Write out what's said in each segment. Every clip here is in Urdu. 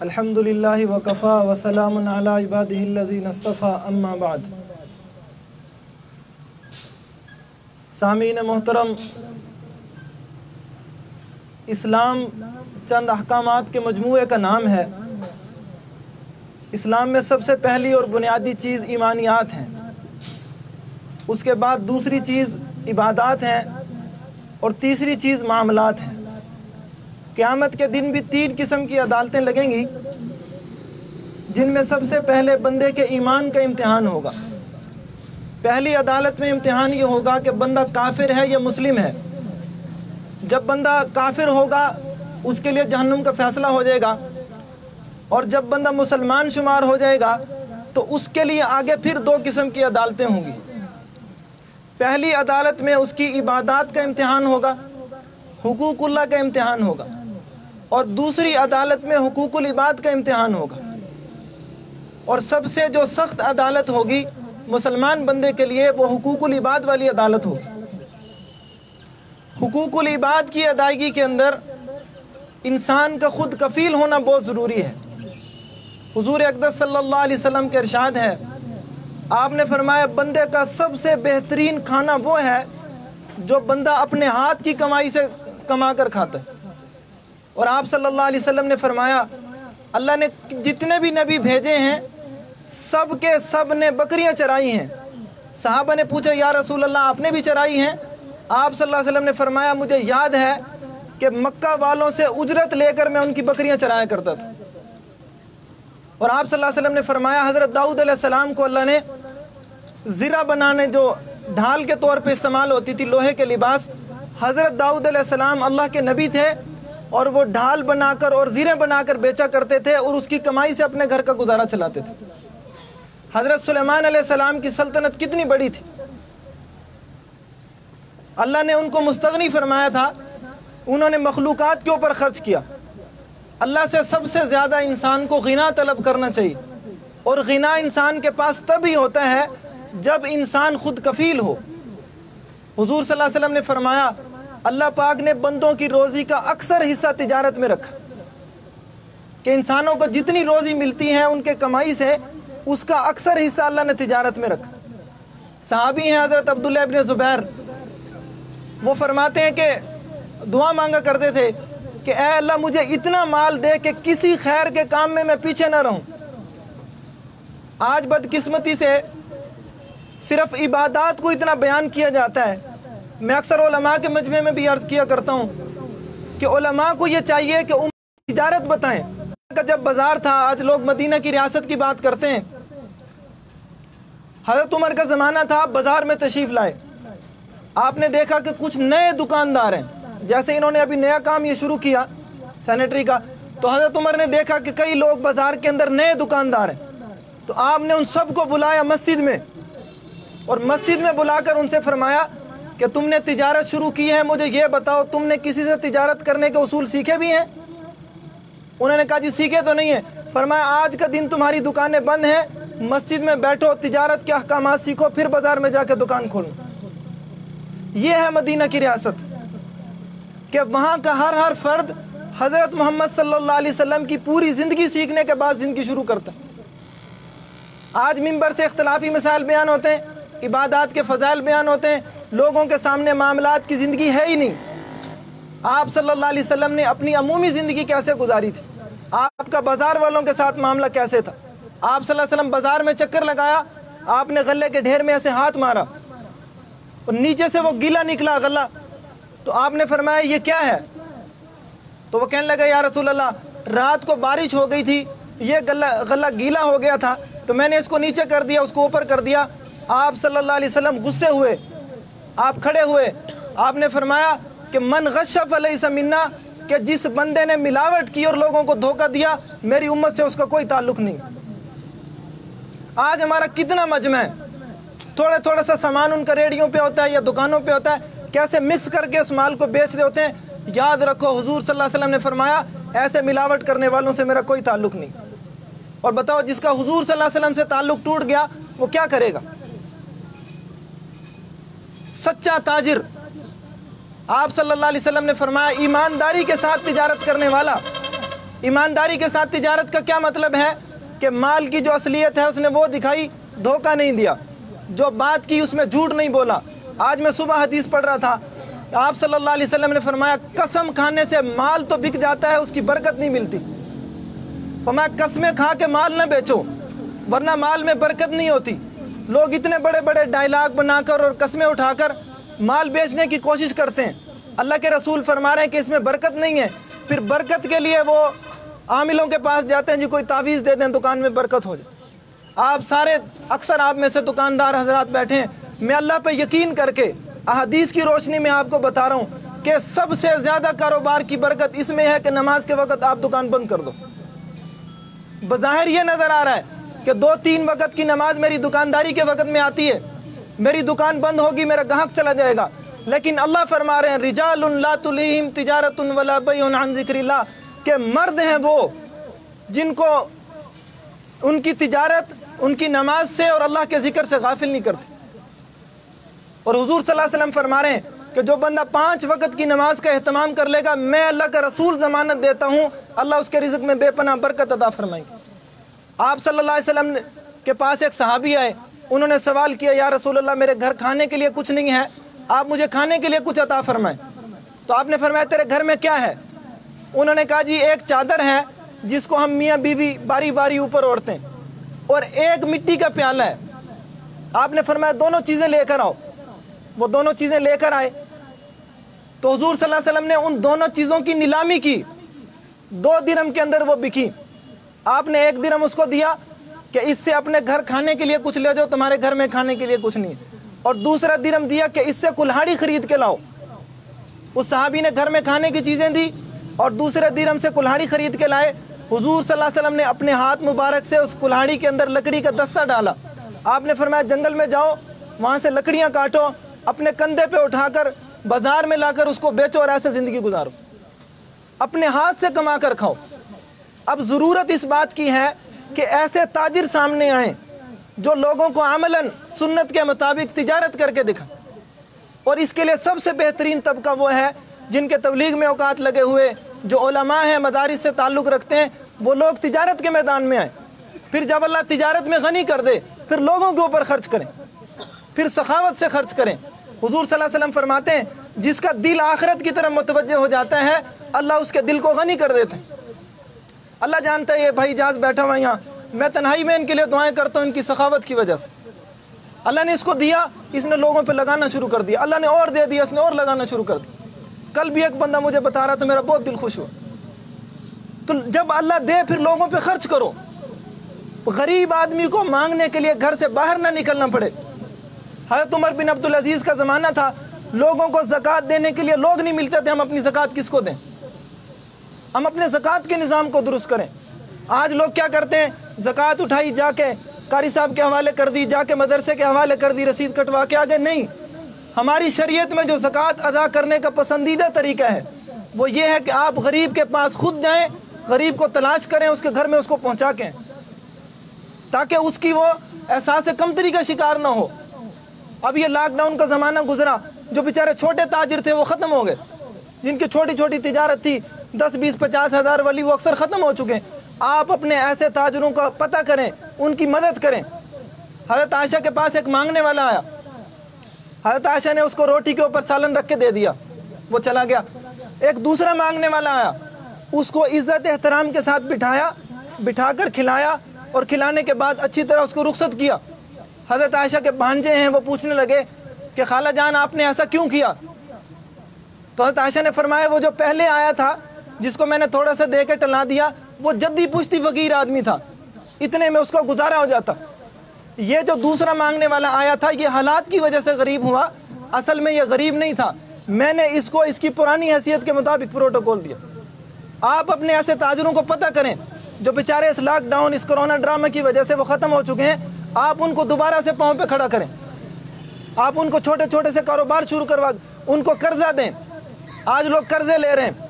الحمدللہ وکفا وسلام علی عبادہ الذین اصطفیٰ اما بعد۔ سامعین محترم، اسلام چند احکامات کے مجموعے کا نام ہے۔ اسلام میں سب سے پہلی اور بنیادی چیز ایمانیات ہیں، اس کے بعد دوسری چیز عبادات ہیں اور تیسری چیز معاملات ہیں۔ قیامت کے دن بھی 3 قسم کی عدالتیں لگیں گی، جن میں سب سے پہلے بندے کے ایمان کا امتحان ہوگا۔ پہلی عدالت میں امتحان یہ ہوگا کہ بندہ کافر ہے یا مسلم ہے۔ جب بندہ کافر ہوگا اس کے لیے جہنم کا فیصلہ ہو جائے گا، اور جب بندہ مسلمان شمار ہو جائے گا تو اس کے لیے آگے پھر 2 قسم کی عدالتیں ہوں گی۔ پہلی عدالت میں اس کی عبادات کا امتحان ہوگا، حقوق اللہ کا امتحان ہوگا، اور دوسری عدالت میں حقوق العباد کا امتحان ہوگا۔ اور سب سے جو سخت عدالت ہوگی مسلمان بندے کے لیے وہ حقوق العباد والی عدالت ہوگی۔ حقوق العباد کی ادائیگی کے اندر انسان کا خود کفیل ہونا بہت ضروری ہے۔ حضور اقدس صلی اللہ علیہ وسلم کے ارشاد ہے، آپ نے فرمایا بندے کا سب سے بہترین کھانا وہ ہے جو بندہ اپنے ہاتھ کی کمائی سے کما کر کھاتا ہے۔ اور آپ صلی اللہ علیہ وسلم نے فرمایا اللہ نے جتنے بھی نبی بھیجے ہیں سب کے سب نے بکریاں چرائی ہیں۔ صحابہ نے پوچھا یا رسول اللہ آپ نے بھی چرائی ہیں؟ آپ صلی اللہ علیہ وسلم نے فرمایا مجھے یاد ہے کہ مکہ والوں سے اجرت لے کر میں ان کی بکریاں چرایا کرتا تھا۔ اور آپ صلی اللہ علیہ وسلم نے فرمایا حضرت داؤد علیہ السلام کو اللہ نے زرہ بنانے جو ڈھال کے طور پہ استعمال ہوتی تھی لوہے کے لباس، حضرت داؤد علیہ السلام اللہ کے نبی تھے اور وہ ڈھال بنا کر اور زرے بنا کر بیچا کرتے تھے اور اس کی کمائی سے اپنے گھر کا گزارا چلاتے تھے۔ حضرت سلیمان علیہ السلام کی سلطنت کتنی بڑی تھی، اللہ نے ان کو مستغنی فرمایا تھا، انہوں نے مخلوقات کے اوپر خرچ کیا۔ اللہ سے سب سے زیادہ انسان کو غنا طلب کرنا چاہیے، اور غنا انسان کے پاس تبھی ہوتا ہے جب انسان خود کفیل ہو۔ حضور صلی اللہ علیہ وسلم نے فرمایا اللہ پاک نے بندوں کی روزی کا اکثر حصہ تجارت میں رکھا، کہ انسانوں کو جتنی روزی ملتی ہے ان کے کمائی سے اس کا اکثر حصہ اللہ نے تجارت میں رکھا۔ صحابی ہیں حضرت عبداللہ ابن زبیر، وہ فرماتے ہیں کہ دعا مانگا کرتے تھے کہ اے اللہ مجھے اتنا مال دے کہ کسی خیر کے کام میں پیچھے نہ رہوں۔ آج بدقسمتی سے صرف عبادات کو اتنا بیان کیا جاتا ہے۔ میں اکثر علماء کے مجمع میں بھی عرض کیا کرتا ہوں کہ علماء کو یہ چاہیے کہ تجارت بتائیں۔ جب بازار تھا، آج لوگ مدینہ کی ریاست کی بات کرتے ہیں، حضرت عمر کا زمانہ تھا، بازار میں تشریف لائے، آپ نے دیکھا کہ کچھ نئے دکاندار ہیں، جیسے انہوں نے ابھی نیا کام یہ شروع کیا سینیٹری کا، تو حضرت عمر نے دیکھا کہ کئی لوگ بازار کے اندر نئے دکاندار ہیں، تو آپ نے ان سب کو بلایا مسجد میں، اور مسجد میں بلا کر ان سے فرمایا کہ تم نے تجارت شروع کی ہے، مجھے یہ بتاؤ تم نے کسی سے تجارت کرنے کے اصول سیکھے بھی ہیں؟ انہوں نے کہا جی سیکھے تو نہیں ہیں۔ فرمایا آج کا دن تمہاری دکانیں بند ہیں، مسجد میں بیٹھو، تجارت کے احکامات سیکھو، پھر بازار میں جا کے دکان کھولو۔ یہ ہے مدینہ کی ریاست، کہ وہاں کا ہر فرد حضرت محمد صلی اللہ علیہ وسلم کی پوری زندگی سیکھنے کے بعد زندگی شروع کرتا ہے۔ آج منبر سے اختلافی مسائل بیان ہوتے ہیں، عبادات کے فضائل بیان ہوتے ہیں، لوگوں کے سامنے معاملات کی زندگی ہے ہی نہیں۔ آپ صلی اللہ علیہ وسلم نے اپنی عمومی زندگی کیسے گزاری تھی، آپ کا بازار والوں کے ساتھ معاملہ کیسے تھا؟ آپ صلی اللہ علیہ وسلم بازار میں چکر لگایا، آپ نے غلے کے ڈھیر میں ایسے ہاتھ مارا اور نیچے سے وہ گیلا نکلا غلہ، تو آپ نے فرمایا یہ کیا ہے؟ تو وہ کہنے لگا یا رسول اللہ رات کو بارش ہو گئی تھی، یہ غلہ گیلا ہو گیا تھا تو میں نے اس کو نیچے کر دیا، اس کو اوپر کر دیا۔ آپ صلی اللہ علیہ وسلم غصے ہوئے، آپ کھڑے ہوئے، آپ نے فرمایا کہ من غش فلیس منا، کہ جس بندے نے ملاوٹ کی اور لوگوں کو دھوکہ دیا میری امت سے اس کا کوئی تعلق نہیں۔ آج ہمارا کتنا مجمع ہے، تھوڑا سا سامان ان کا ریڑیوں پہ ہوتا ہے یا دکانوں پہ ہوتا ہے، کیسے مکس کر کے اس مال کو بیچ رہے ہوتے ہیں۔ یاد رکھو حضور صلی اللہ علیہ وسلم نے فرمایا ایسے ملاوٹ کرنے والوں سے میرا کوئی تعلق نہیں۔ اور بتاؤ جس کا حضور صلی اللہ علیہ وسلم سے تعلق ٹوٹ گیا وہ کیا کرے گا؟ سچا تاجر، آپ صلی اللہ علیہ وسلم نے فرمایا ایمانداری کے ساتھ تجارت کرنے والا ایمانداری کے ساتھ تجارت کا کیا مطلب ہے کہ مال کی جو اصلیت ہے اس نے وہ دکھائی، دھوکہ نہیں دیا، جو بات کی اس میں جھوٹ نہیں بولا۔ آج میں صبح حدیث پڑھ رہا تھا، آپ صلی اللہ علیہ وسلم نے فرمایا قسم کھانے سے مال تو بک جاتا ہے، اس کی برکت نہیں ملتی۔ فرمایا قسمیں کھا کے مال نہ بیچو ورنہ مال میں برکت نہیں ہوتی۔ لوگ اتنے بڑے بڑے ڈائلاگ بنا کر اور قسمیں اٹھا کر مال بیچنے کی کوشش کرتے ہیں، اللہ کے رسول فرما رہے ہیں کہ اس میں برکت نہیں ہے۔ پھر برکت کے لیے وہ عاملوں کے پاس جاتے ہیں جی کوئی تعویذ دے دیں دکان میں برکت ہو جائے۔ آپ سارے اکثر آپ میں سے دکاندار حضرات بیٹھے ہیں، میں اللہ پہ یقین کر کے احادیث کی روشنی میں آپ کو بتا رہا ہوں کہ سب سے زیادہ کاروبار کی برکت اس میں ہے کہ نماز کے وقت آپ دکان بند کر دو۔ بظاہر یہ نظر آ رہا ہے کہ 2-3 وقت کی نماز میری دکانداری کے وقت میں آتی ہے، میری دکان بند ہوگی، میرا گاہک چلا جائے گا، لیکن اللہ فرما رہے ہیں رجال لا تلہم تجارت ولا بیع عن ذکر اللہ، کہ مرد ہیں وہ جن کو ان کی تجارت ان کی نماز سے اور اللہ کے ذکر سے غافل نہیں کرتی۔ اور حضور صلی اللہ علیہ وسلم فرما رہے ہیں کہ جو بندہ 5 وقت کی نماز کا اہتمام کر لے گا، میں اللہ کا رسول ضمانت دیتا ہوں اللہ اس کے رزق میں بے پناہ برکت عطا فرمائیں گے۔ آپ صلی اللہ علیہ وسلم کے پاس ایک صحابی آئے، انہوں نے سوال کیا یا رسول اللہ میرے گھر کھانے کے لیے کچھ نہیں ہے، آپ مجھے کھانے کے لیے کچھ عطا فرمائیں۔ تو آپ نے فرمایا تیرے گھر میں کیا ہے؟ انہوں نے کہا جی ایک چادر ہے جس کو ہم میاں بیوی باری باری اوپر اوڑھتے ہیں، اور ایک مٹی کا پیالہ ہے۔ آپ نے فرمایا دونوں چیزیں لے کر آؤ۔ وہ دونوں چیزیں لے کر آئے تو حضور صلی اللہ علیہ وسلم نے ان دونوں چیزوں کی نیلامی کی، 2 درہم کے اندر وہ بکی۔ آپ نے 1 درہم اس کو دیا کہ اس سے اپنے گھر کھانے کے لیے کچھ لے جاؤ، تمہارے گھر میں کھانے کے لیے کچھ نہیں، اور دوسرا درہم دیا کہ اس سے کلہاڑی خرید کے لاؤ۔ اس صحابی نے گھر میں کھانے کی چیزیں دی اور دوسرے درہم سے کلہاڑی خرید کے لائے۔ حضور صلی اللہ علیہ وسلم نے اپنے ہاتھ مبارک سے اس کلہاڑی کے اندر لکڑی کا دستہ ڈالا۔ آپ نے فرمایا جنگل میں جاؤ، وہاں سے لکڑیاں کاٹو، اپنے کندھے پہ اٹھا کر بازار میں لا کر اس کو بیچو اور ایسے زندگی گزارو، اپنے ہاتھ سے کما کر کھاؤ۔ اب ضرورت اس بات کی ہے کہ ایسے تاجر سامنے آئیں جو لوگوں کو عملاً سنت کے مطابق تجارت کر کے دکھائیں، اور اس کے لیے سب سے بہترین طبقہ وہ ہے جن کے تبلیغ میں اوقات لگے ہوئے، جو علماء ہیں، مدارس سے تعلق رکھتے ہیں، وہ لوگ تجارت کے میدان میں آئیں۔ پھر جب اللہ تجارت میں غنی کر دے پھر لوگوں کے اوپر خرچ کریں، پھر سخاوت سے خرچ کریں۔ حضور صلی اللہ علیہ وسلم فرماتے ہیں جس کا دل آخرت کی طرف متوجہ ہو جاتا ہے اللہ اس کے دل کو غنی کر دیتے ہیں۔ اللہ جانتا ہے یہ بھائی جاز بیٹھا ہوا یہاں، میں تنہائی میں ان کے لیے دعائیں کرتا ہوں ان کی سخاوت کی وجہ سے۔ اللہ نے اس کو دیا، اس نے لوگوں پہ لگانا شروع کر دیا، اللہ نے اور دے دیا، اس نے اور لگانا شروع کر دیا۔ کل بھی ایک بندہ مجھے بتا رہا تھا، میرا بہت دل خوش ہوا۔ تو جب اللہ دے پھر لوگوں پہ خرچ کرو، غریب آدمی کو مانگنے کے لیے گھر سے باہر نہ نکلنا پڑے۔ حضرت عمر بن عبدالعزیز کا زمانہ تھا، لوگوں کو زکوٰۃ دینے کے لیے لوگ نہیں ملتے تھے، ہم اپنی زکوٰۃ کس کو دیں؟ ہم اپنے زکوٰۃ کے نظام کو درست کریں۔ آج لوگ کیا کرتے ہیں، زکوٰۃ اٹھائی جا کے قاری صاحب کے حوالے کر دی، جا کے مدرسے کے حوالے کر دی، رسید کٹوا کے آگے نہیں۔ ہماری شریعت میں جو زکوٰۃ ادا کرنے کا پسندیدہ طریقہ ہے وہ یہ ہے کہ آپ غریب کے پاس خود جائیں، غریب کو تلاش کریں، اس کے گھر میں اس کو پہنچا کے، تاکہ اس کی وہ احساس کمتری کا شکار نہ ہو۔ اب یہ لاک ڈاؤن کا زمانہ گزرا، جو بیچارے چھوٹے تاجر تھے وہ ختم ہو گئے، جن کی چھوٹی چھوٹی تجارت تھی 10 20 50 ہزار والی، وہ اکثر ختم ہو چکے ہیں۔ آپ اپنے ایسے تاجروں کا پتہ کریں، ان کی مدد کریں۔ حضرت عائشہ کے پاس ایک مانگنے والا آیا، حضرت عائشہ نے اس کو روٹی کے اوپر سالن رکھ کے دے دیا، وہ چلا گیا۔ ایک دوسرا مانگنے والا آیا، اس کو عزت احترام کے ساتھ بٹھا کر کھلایا، اور کھلانے کے بعد اچھی طرح اس کو رخصت کیا۔ حضرت عائشہ کے بھانجے ہیں، وہ پوچھنے لگے کہ خالہ جان آپ نے ایسا کیوں کیا؟ تو حضرت عائشہ نے فرمایا وہ جو پہلے آیا تھا جس کو میں نے تھوڑا سا دے کے ٹلا دیا، وہ جدی پشتی فقیر آدمی تھا، اتنے میں اس کا گزارا ہو جاتا۔ یہ جو دوسرا مانگنے والا آیا تھا یہ حالات کی وجہ سے غریب ہوا، اصل میں یہ غریب نہیں تھا، میں نے اس کو اس کی پرانی حیثیت کے مطابق پروٹوکول دیا۔ آپ اپنے ایسے تاجروں کو پتہ کریں جو بیچارے اس لاک ڈاؤن، اس کرونا ڈرامہ کی وجہ سے وہ ختم ہو چکے ہیں، آپ ان کو دوبارہ سے پاؤں پہ کھڑا کریں، آپ ان کو چھوٹے چھوٹے سے کاروبار شروع کروا، ان کو قرضہ دیں۔ آج لوگ قرضے لے رہے ہیں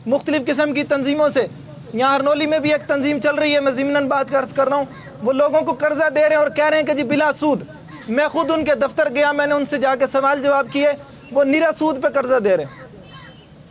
مختلف قسم کی تنظیموں سے، یہاں ہرنولی میں بھی ایک تنظیم چل رہی ہے، میں ضمناً بات کر رہا ہوں، وہ لوگوں کو قرضہ دے رہے ہیں اور کہہ رہے ہیں کہ جی بلا سود۔ میں خود ان کے دفتر گیا، میں نے ان سے جا کے سوال جواب کیے، وہ نرا سود پہ قرضہ دے رہے ہیں۔